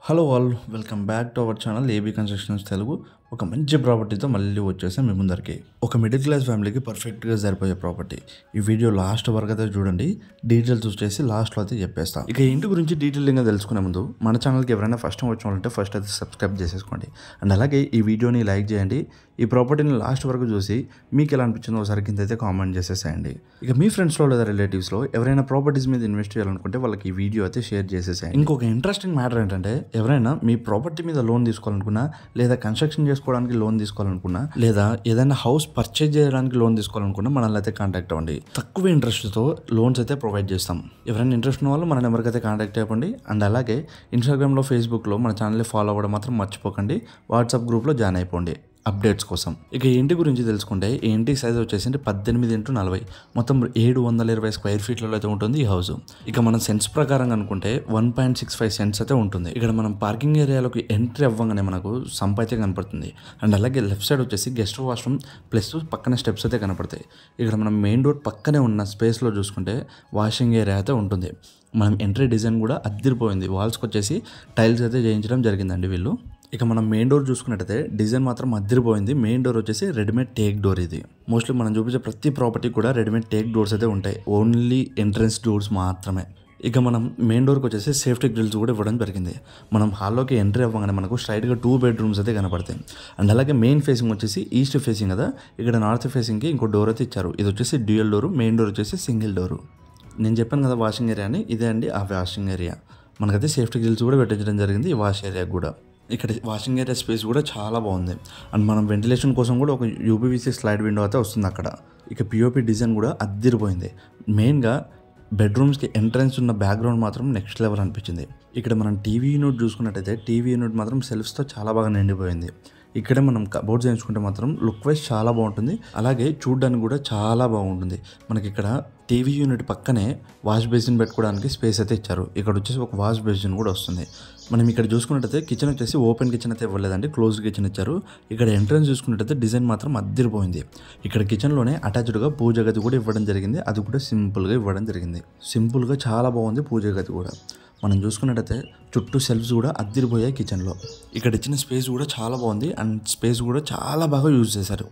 Hello all, welcome back to our channel AB constructions Telugu. ఒక మంచి ప్రాపర్టీతో మళ్ళీ వచ్చేసాం మీ ముందరికి. ఒక మిడిల్ క్లాస్ ఫ్యామిలీకి పర్ఫెక్ట్గా సరిపోయే ప్రాపర్టీ. ఈ వీడియో లాస్ట్ వరకు అయితే చూడండి, డీటెయిల్స్ వచ్చేసి లాస్ట్లో అయితే చెప్పేస్తాం. ఇక ఇంటి గురించి డీటెయిల్గా తెలుసుకునే ముందు మన ఛానల్కి ఎవరైనా ఫస్ట్ టైం వచ్చిన ఫస్ట్ అయితే సబ్స్క్రైబ్ చేసేసుకోండి. అండ్ అలాగే ఈ వీడియోని లైక్ చేయండి. ఈ ప్రాపర్టీని లాస్ట్ వరకు చూసి మీకు ఎలా అనిపించిందో ఒకసారి కింద అయితే కామెంట్ చేసేసేయండి. ఇక మీ ఫ్రెండ్స్లో లేదా రిలేటివ్స్లో ఎవరైనా ప్రాపర్టీస్ మీద ఇన్వెస్ట్ చేయాలనుకుంటే వాళ్ళకి ఈ వీడియో అయితే షేర్ చేసేసేయండి. ఇంకొక ఇంట్రెస్టింగ్ మ్యాటర్ ఏంటంటే, ఎవరైనా మీ ప్రాపర్టీ మీద లోన్ తీసుకోవాలనుకున్నా, లేదా కన్స్ట్రక్షన్ చేసుకోవడానికి లోన్ తీసుకోవాలనుకున్నా, లేదా ఏదైనా హౌస్ పర్చేజ్ చేయడానికి లోన్ తీసుకోవాలనుకున్నా మనల్ని అయితే కాంటాక్ట్ అవ్వండి. తక్కువ ఇంట్రెస్ట్తో లోన్స్ అయితే ప్రొవైడ్ చేస్తాం. ఎవరైనా ఇంట్రెస్ట్ ఉన్న వాళ్ళు మన నెంబర్కి అయితే కాంటాక్ట్ అవ్వండి. అండ్ అలాగే ఇన్స్టాగ్రామ్లో, ఫేస్బుక్లో మన ఛానల్ని ఫాలో అవ్వడం మాత్రం మర్చిపోకండి. వాట్సాప్ గ్రూప్లో జాయిన్ అయిపోండి అప్డేట్స్ కోసం. ఇక ఇంటి గురించి తెలుసుకుంటే, ఈ ఇంటి సైజ్ వచ్చేసి 18x40, మొత్తం 720 స్క్వేర్ ఫీట్లలో అయితే ఉంటుంది ఈ హౌస్. ఇక మనం సెన్స్ ప్రకారం అనుకుంటే 1.65 సెంట్స్ అయితే ఉంటుంది. ఇక్కడ మనం పార్కింగ్ ఏరియాలోకి ఎంట్రీ అవ్వగానే మనకు సంప్ అయితే కనపడుతుంది. అండ్ అలాగే లెఫ్ట్ సైడ్ వచ్చేసి గెస్ట్ వాష్రూమ్ ప్లస్ పక్కన స్టెప్స్ అయితే కనపడతాయి. ఇక్కడ మనం మెయిన్ డోర్ పక్కనే ఉన్న స్పేస్లో చూసుకుంటే వాషింగ్ ఏరియా అయితే ఉంటుంది. మనం ఎంట్రీ డిజైన్ కూడా అద్దరిపోయింది. వాల్స్కి వచ్చేసి టైల్స్ అయితే చేయించడం జరిగిందండి వీళ్ళు. ఇక మనం మెయిన్ డోర్ చూసుకున్నట్టయితే డిజైన్ మాత్రం అద్దరిపోయింది. మెయిన్ డోర్ వచ్చేసి రెడీమేడ్ టేక్ డోర్. ఇది మోస్ట్లీ మనం చూపించే ప్రతి ప్రాపర్టీ కూడా రెడీమేడ్ టేక్ డోర్స్ అయితే ఉంటాయి, ఓన్లీ ఎంట్రన్స్ డోర్స్ మాత్రమే. ఇక మనం మెయిన్ డోర్కి వచ్చేసి సేఫ్టీ గ్రిల్స్ కూడా ఇవ్వడం జరిగింది. మనం హాల్లోకి ఎంట్రీ అవ్వగానే మనకు స్ట్రైట్గా 2 బెడ్రూమ్స్ అయితే కనపడతాయి. అండ్ అలాగే మెయిన్ ఫేసింగ్ వచ్చేసి ఈస్ట్ ఫేసింగ్ కదా, ఇక్కడ నార్త్ ఫేసింగ్కి ఇంకో డోర్ అయితే ఇచ్చారు. ఇది వచ్చేసి డ్యూయల్ డోర్, మెయిన్ డోర్ వచ్చేసి సింగిల్ డోరు. నేను చెప్పాను కదా వాషింగ్ ఏరియా అని, ఇదే అండి ఆ వాషింగ్ ఏరియా. మనకైతే సేఫ్టీ గ్రిల్స్ కూడా పెట్టించడం జరిగింది ఈ వాష్ ఏరియా కూడా. ఇక్కడ వాషింగ్ ఏరియా స్పేస్ కూడా చాలా బాగుంది. అండ్ మనం వెంటిలేషన్ కోసం కూడా ఒక యూపీవీసీ స్లైడ్ విండో అయితే వస్తుంది అక్కడ. ఇక పిఓపి డిజైన్ కూడా అద్దరిపోయింది. మెయిన్గా బెడ్రూమ్స్కి ఎంట్రన్స్ ఉన్న బ్యాక్గ్రౌండ్ మాత్రం నెక్స్ట్ లెవెల్ అనిపించింది. ఇక్కడ మనం టీవీ యూనిట్ చూసుకున్నట్టయితే టీవీ యూనిట్ మాత్రం సెల్ఫ్స్తో చాలా బాగా నిండిపోయింది. ఇక్కడే మనం కబోర్డ్ చేయించుకుంటే మాత్రం లుక్ వైజ్ చాలా బాగుంటుంది. అలాగే చూడడానికి కూడా చాలా బాగుంటుంది. మనకి ఇక్కడ టీవీ యూనిట్ పక్కనే వాష్ బేసిన్ పెట్టుకోవడానికి స్పేస్ అయితే ఇచ్చారు. ఇక్కడ వచ్చేసి ఒక వాష్ బేసిన్ కూడా వస్తుంది. మనం ఇక్కడ చూసుకున్నట్టయితే కిచెన్ వచ్చేసి ఓపెన్ కిచెన్ అయితే ఇవ్వలేదండి, క్లోజ్డ్ కిచెన్ ఇచ్చారు. ఇక్కడ ఎంట్రన్స్ చూసుకున్నట్టయితే డిజైన్ మాత్రం అద్దరిపోయింది. ఇక్కడ కిచెన్లోనే అటాచ్డ్గా పూజ గది కూడా ఇవ్వడం జరిగింది. అది కూడా సింపుల్గా ఇవ్వడం జరిగింది. సింపుల్గా చాలా బాగుంది పూజ గది కూడా. మనం చూసుకున్నట్టయితే చుట్టూ సెల్ఫ్స్ కూడా అద్దరిపోయాయి కిచెన్లో. ఇక్కడ ఇచ్చిన స్పేస్ కూడా చాలా బాగుంది. అండ్ స్పేస్ కూడా చాలా బాగా యూజ్ చేశారు.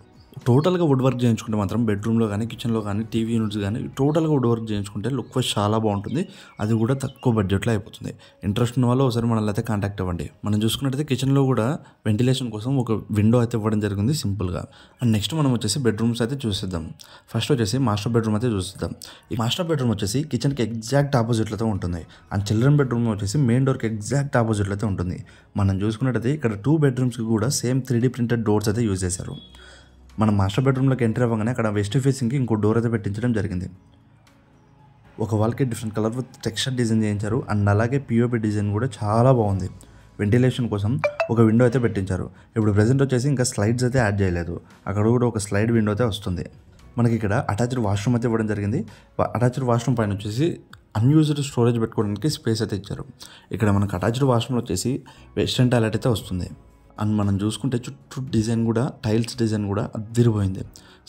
టోటల్గా వుడ్ వర్క్ చేయించుకుంటే మాత్రం బెడ్రూమ్లో కానీ, కిచెన్లో కానీ, టీవీ యూనిట్స్ కానీ టోటల్గా వుడ్ వర్క్ చేయించుకుంటే లుక్ వైజ్ చాలా బాగుంటుంది. అది కూడా తక్కువ బడ్జెట్లో అయిపోతుంది. ఇంట్రెస్ట్ ఉన్న వాళ్ళు ఒకసారి మనల్ని అయితే కాంటాక్ట్ అవ్వండి. మనం చూసుకున్నట్టయితే కిచెన్లో కూడా వెంటిలేషన్ కోసం ఒక విండో అయితే ఇవ్వడం జరిగింది సింపుల్గా. అండ్ నెక్స్ట్ మనం వచ్చేసి బెడ్రూమ్స్ అయితే చూసిద్దాం. ఫస్ట్ వచ్చేసి మాస్టర్ బెడ్రూమ్ అయితే చూసిద్దాం. ఈ మాస్టర్ బెడ్రూమ్ వచ్చేసి కిచెన్కి ఎగ్జాక్ట్ ఆపోజిట్లో ఉంటుంది. అండ్ చిల్డ్రన్ బెడ్రూమ్ వచ్చేసి మెయిన్ డోర్కి ఎగ్జాక్ట్ ఆపోజిట్లో అయితే ఉంటుంది. మనం చూసుకున్నట్టయితే ఇక్కడ 2 బెడ్రూమ్స్కి కూడా సేమ్ 3D ప్రింటెడ్ డోర్స్ అయితే యూజ్ చేశారు. మనం మాస్టర్ బెడ్రూమ్లోకి ఎంట్రీ అవ్వగానే అక్కడ వెస్ట్ ఫేసింగ్కి ఇంకో డోర్ అయితే పెట్టించడం జరిగింది. ఒక వాల్కి different colour with texture design చేయించారు. అండ్ అలాగే పిఓపి డిజైన్ కూడా చాలా బాగుంది. వెంటిలేషన్ కోసం ఒక విండో అయితే పెట్టించారు. ఇప్పుడు ప్రెజెంట్ వచ్చేసి ఇంకా స్లైడ్స్ అయితే యాడ్ చేయలేదు. అక్కడ కూడా ఒక స్లైడ్ విండో అయితే వస్తుంది. మనకి ఇక్కడ అటాచ్డ్ వాష్రూమ్ అయితే ఇవ్వడం జరిగింది. అటాచ్డ్ వాష్రూమ్ పైన వచ్చేసి అన్యూజ్డ్ స్టోరేజ్ పెట్టుకోవడానికి స్పేస్ అయితే ఇచ్చారు. ఇక్కడ మనకు అటాచ్డ్ వాష్రూమ్ వచ్చేసి వెస్టర్న్ టాయిలెట్ అయితే వస్తుంది. అండ్ మనం చూసుకుంటే చుట్టూ డిజైన్ కూడా టైల్స్ డిజైన్ కూడా అద్దరిపోయింది.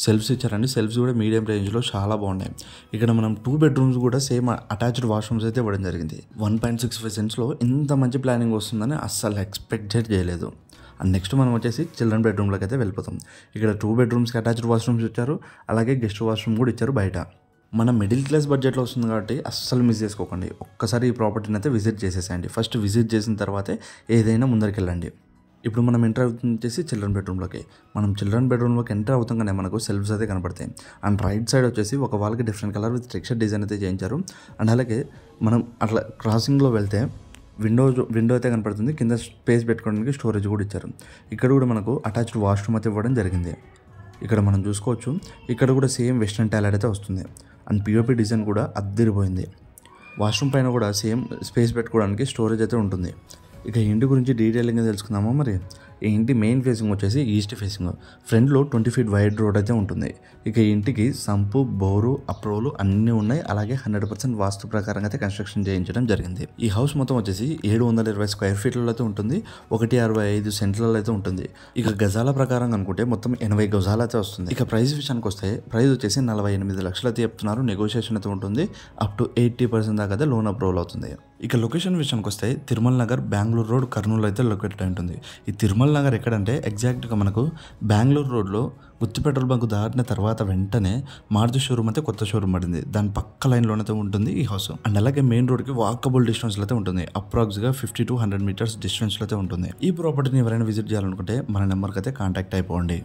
సెల్ఫ్స్ ఇచ్చారండి. సెల్ఫ్స్ కూడా మీడియం రేంజ్లో చాలా బాగున్నాయి. ఇక్కడ మనం 2 బెడ్రూమ్స్ కూడా సేమ్ అటాచ్డ్ వాష్రూమ్స్ అయితే ఇవ్వడం జరిగింది. 1.65 సెంట్స్లో ఇంత మంచి ప్లానింగ్ వస్తుందని అస్సలు ఎక్స్పెక్ట్ చేయలేదు. అండ్ నెక్స్ట్ మనం వచ్చేసి చిల్డ్రన్ బెడ్రూమ్లోకి అయితే వెళ్ళిపోతాం. ఇక్కడ 2 బెడ్రూమ్స్కి అటాచ్డ్ వాష్రూమ్స్ ఇచ్చారు. అలాగే గెస్ట్ వాష్రూమ్ కూడా ఇచ్చారు బయట. మన మిడిల్ క్లాస్ బడ్జెట్లో వస్తుంది కాబట్టి అస్సలు మిస్ చేసుకోకండి. ఒక్కసారి ఈ ప్రాపర్టీని అయితే విజిట్ చేసేసేయండి. ఫస్ట్ విజిట్ చేసిన తర్వాతే ఏదైనా ముందరికి వెళ్ళండి. ఇప్పుడు మనం ఎంటర్ అవుతుంది వచ్చేసి చిల్డ్రన్ బెడ్రూమ్లోకి. మనం చిల్డ్రన్ బెడ్రూమ్లోకి ఎంటర్ అవుతాగానే మనకు సెల్ఫ్స్ అయితే కనపడతాయి. అండ్ రైట్ సైడ్ వచ్చేసి ఒక వాల్కి different colour with texture design అయితే చేయించారు. అండ్ అలాగే మనం అట్లా క్రాసింగ్లో వెళ్తే విండో అయితే కనపడుతుంది. కింద స్పేస్ పెట్టుకోవడానికి స్టోరేజ్ కూడా ఇచ్చారు. ఇక్కడ కూడా మనకు అటాచ్డ్ వాష్రూమ్ అయితే ఇవ్వడం జరిగింది. ఇక్కడ మనం చూసుకోవచ్చు. ఇక్కడ కూడా సేమ్ వెస్టర్న్ టాయిలెట్ అయితే వస్తుంది. అండ్ పిఓపి డిజైన్ కూడా అద్దరిపోయింది. వాష్రూమ్ పైన కూడా సేమ్ స్పేస్ పెట్టుకోవడానికి స్టోరేజ్ అయితే ఉంటుంది. ఇక ఇంటి గురించి డీటెయిలింగ్గా తెలుసుకుందామా మరి. ఈ ఇంటి మెయిన్ ఫేసింగ్ వచ్చేసి ఈస్ట్ ఫేసింగ్. ఫ్రంట్లో 20 feet వైడ్ రోడ్ అయితే ఉంటుంది. ఇక ఈ ఇంటికి సంపు, బోరు, అప్రూవల్ అన్నీ ఉన్నాయి. అలాగే 100% వాస్తు ప్రకారంగా అయితే కన్స్ట్రక్షన్ చేయించడం జరిగింది. ఈ హౌస్ మొత్తం వచ్చేసి 720 square feet అయితే ఉంటుంది. 165 సెంట్లలో అయితే ఉంటుంది. ఇక గజాల ప్రకారం అనుకుంటే మొత్తం 80 గజాలు అయితే వస్తుంది. ఇక ప్రైస్ విషయానికి వస్తే ప్రైస్ వచ్చేసి 48 లక్షలు అయితే చెప్తున్నారు. నెగోషియేషన్ అయితే ఉంటుంది. అప్ టు 80% దాకా అయితే లోన్ అప్రూవల్ అవుతుంది. ఇక లొకేషన్ విషయానికి వస్తే తిరుమల నగర్, బెంగళూరు రోడ్, కర్నూలు అయితే లొకేటెడ్ అయి ఉంటుంది. ఈ తిరుమల నగర్ ఎక్కడంటే ఎగ్జాక్ట్గా మనకు బెంగళూరు రోడ్లో గుత్తి పెట్రోల్ బంక్ దాటిన తర్వాత వెంటనే మారుతి షోరూమ్ అయితే కొత్త షోరూమ్ పడింది. దాని పక్క లైన్లోనైతే ఉంటుంది ఈ హౌస్. అండ్ అలాగే మెయిన్ రోడ్కి వాకబుల్ డిస్టెన్స్లో అయితే ఉంటుంది. అప్రాక్స్గా 50 to 100 meters డిస్టెన్స్లో అయితే ఉంటుంది. ఈ ప్రాపర్టీని ఎవరైనా విజిట్ చేయాలనుకుంటే మన నెంబర్కి అయితే కాంటాక్ట్ అయిపోండి.